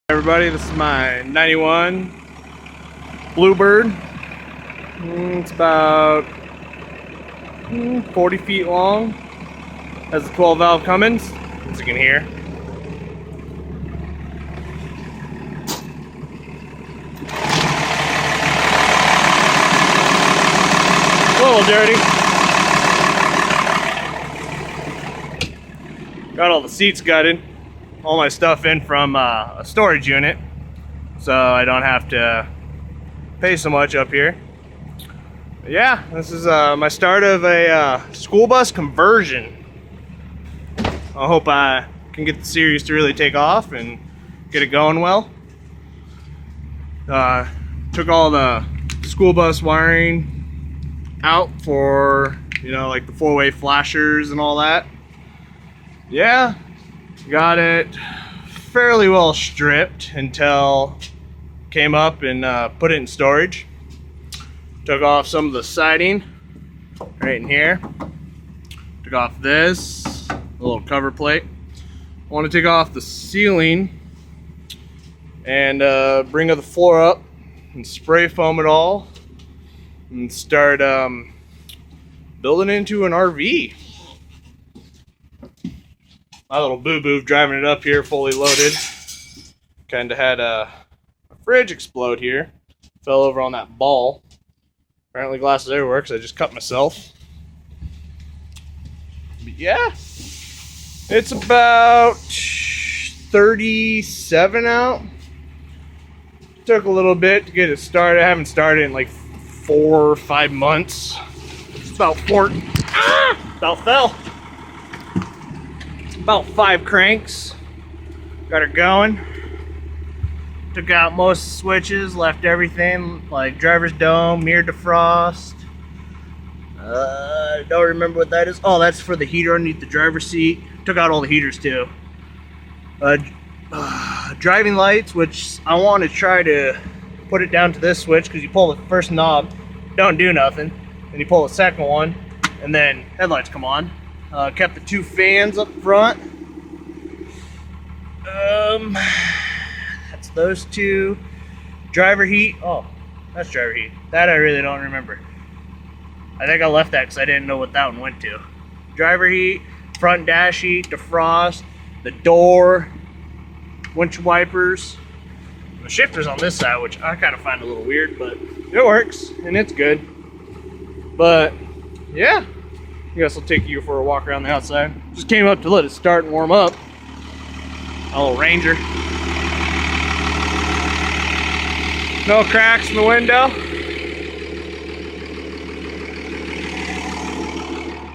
Everybody, this is my 91 Bluebird. It's about 40 feet long. Has a 12 valve Cummins, as you can hear. A little dirty. Got all the seats gutted. All my stuff in from a storage unit, so I don't have to pay so much up here. But yeah, this is my start of a school bus conversion. I hope I can get the series to really take off and get it going well. Took all the school bus wiring out for, like the four-way flashers and all that. Yeah. Got it fairly well stripped until came up and put it in storage. Took off some of the siding right in here. Took off this little cover plate. I want to take off the ceiling and bring the floor up and spray foam it all and start building it into an RV. My little boo-boo driving it up here fully loaded. Kind of had a fridge explode here. Fell over on that ball. Apparently glasses everywhere because I just cut myself. But yeah. It's about 37 out. Took a little bit to get it started. I haven't started in like 4 or 5 months. It's about 4. About fell. About 5 cranks. Got her going. Took out most switches, left everything like driver's dome, mirror defrost. I don't remember what that is. Oh, that's for the heater underneath the driver's seat. Took out all the heaters too. Driving lights, which I want to try to put it down to this switch because you pull the first knob, don't do nothing. Then you pull the second one, and then headlights come on. Kept the 2 fans up front. That's those 2. Driver heat. Oh, that's driver heat. That I really don't remember. I think I left that because I didn't know what that one went to. Driver heat, front dash heat, defrost, the door, windshield wipers. The shifter's on this side, which I kind of find a little weird, but it works and it's good. But yeah. I guess I'll take you for a walk around the outside. Just came up to let it start and warm up. A little Ranger. No cracks in the window.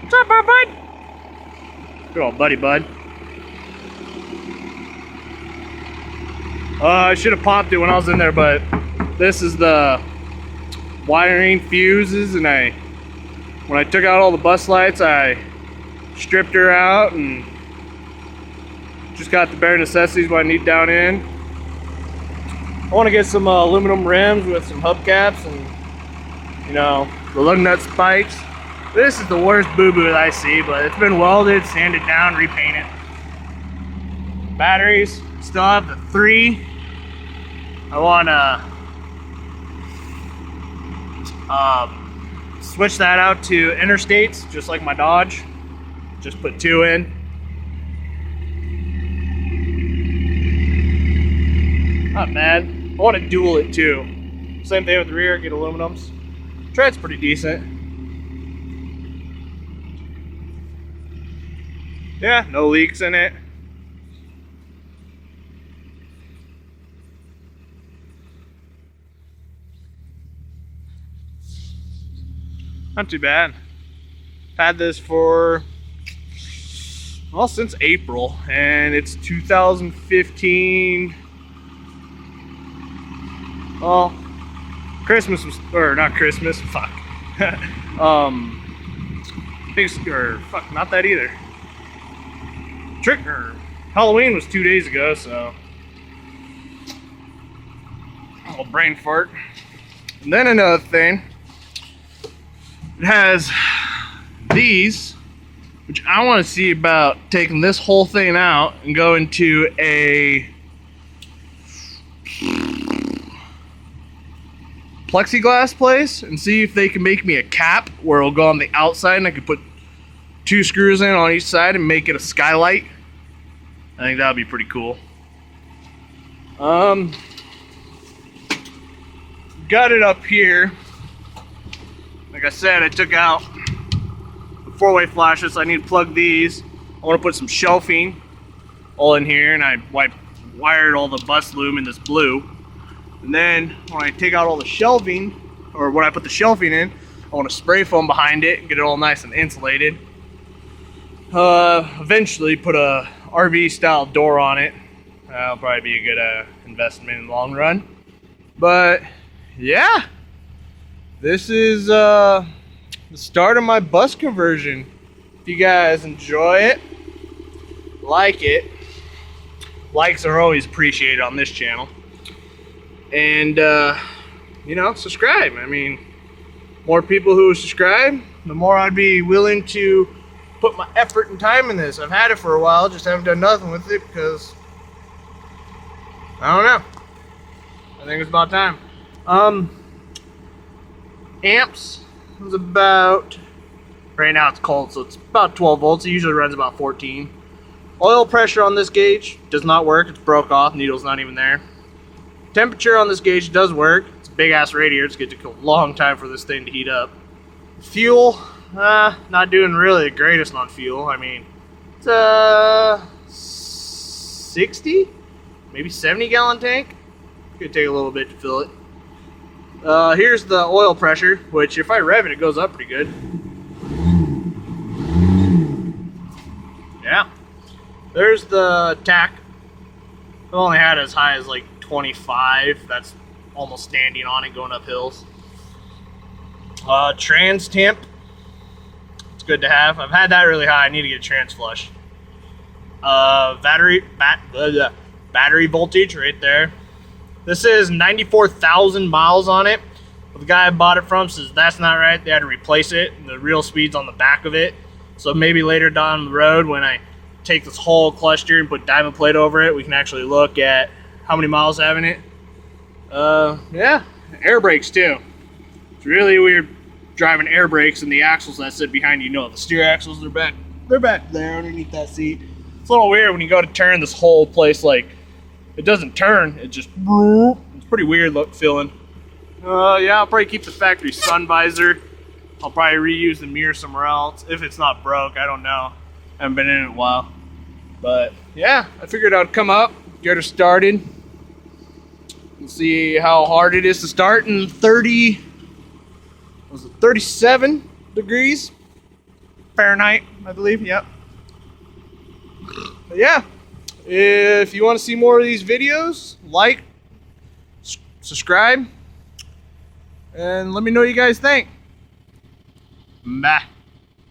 What's up, bud? Good old buddy, bud. I should have popped it when I was in there, but this is the wiring fuses, and when I took out all the bus lights, I stripped her out and just got the bare necessities what I need down in. I want to get some aluminum rims with some hubcaps and, the lug nut spikes. This is the worst boo-boo that I see, but it's been welded, sanded down, repainted. Batteries, still have the 3. I want to switch that out to interstates, just like my Dodge. Just put 2 in. Not bad. I want to dual it too. Same thing with the rear, get aluminums. Tread's pretty decent. Yeah, no leaks in it. Not too bad. Had this for, well, since April, and it's 2015. Well, Christmas was, or not Christmas, fuck. Fuck, not that either. Halloween was 2 days ago, so. A little brain fart. And then another thing. It has these, which I want to see about taking this whole thing out and go into a plexiglass place and see if they can make me a cap where it'll go on the outside and I could put 2 screws in on each side and make it a skylight. I think that would be pretty cool. Got it up here. Like I said, I took out the 4-way flashes, so I need to plug these. I want to put some shelving all in here, and I wired all the bus loom in this blue. And then when I take out all the shelving, or when I put the shelving in, I want to spray foam behind it and get it all nice and insulated. Eventually put a RV style door on it. That'll probably be a good investment in the long run. But yeah, this is the start of my bus conversion. If you guys enjoy it, like it. Likes are always appreciated on this channel. And you know, subscribe. I mean, more people who subscribe, the more I'd be willing to put my effort and time in this. I've had it for a while, just haven't done nothing with it because I don't know. I think it's about time. Amps was about, right now it's cold, so it's about 12 volts. It usually runs about 14. Oil pressure on this gauge does not work. It's broke off. Needle's not even there. Temperature on this gauge does work. It's a big ass radiator. It's going to take a long time for this thing to heat up. Fuel, not doing really the greatest on fuel. I mean, it's a 60, maybe 70 gallon tank. Could take a little bit to fill it. Here's the oil pressure, which if I rev it, it goes up pretty good. Yeah. There's the tack. I've only had as high as like 25. That's almost standing on it going up hills. Trans temp. It's good to have. I've had that really high. I need to get a trans flush. Battery voltage right there. This is 94,000 miles on it. The guy I bought it from says that's not right. They had to replace it. The real speed's on the back of it. So maybe later down the road when I take this whole cluster and put diamond plate over it, we can actually look at how many miles I have in it. Yeah, air brakes too. It's really weird driving air brakes and the axles that sit behind you. The steer axles, they're back there underneath that seat. It's a little weird when you go to turn this whole place, like it doesn't turn, it just, it's pretty weird feeling. Yeah, I'll probably keep the factory sun visor. I'll probably reuse the mirror somewhere else if it's not broke. I don't know. I haven't been in it in a while. But yeah, I figured I'd come up, get her started, and see how hard it is to start in 37 degrees Fahrenheit, I believe. Yep. But yeah, if you want to see more of these videos, like, subscribe, and let me know what you guys think. Bye.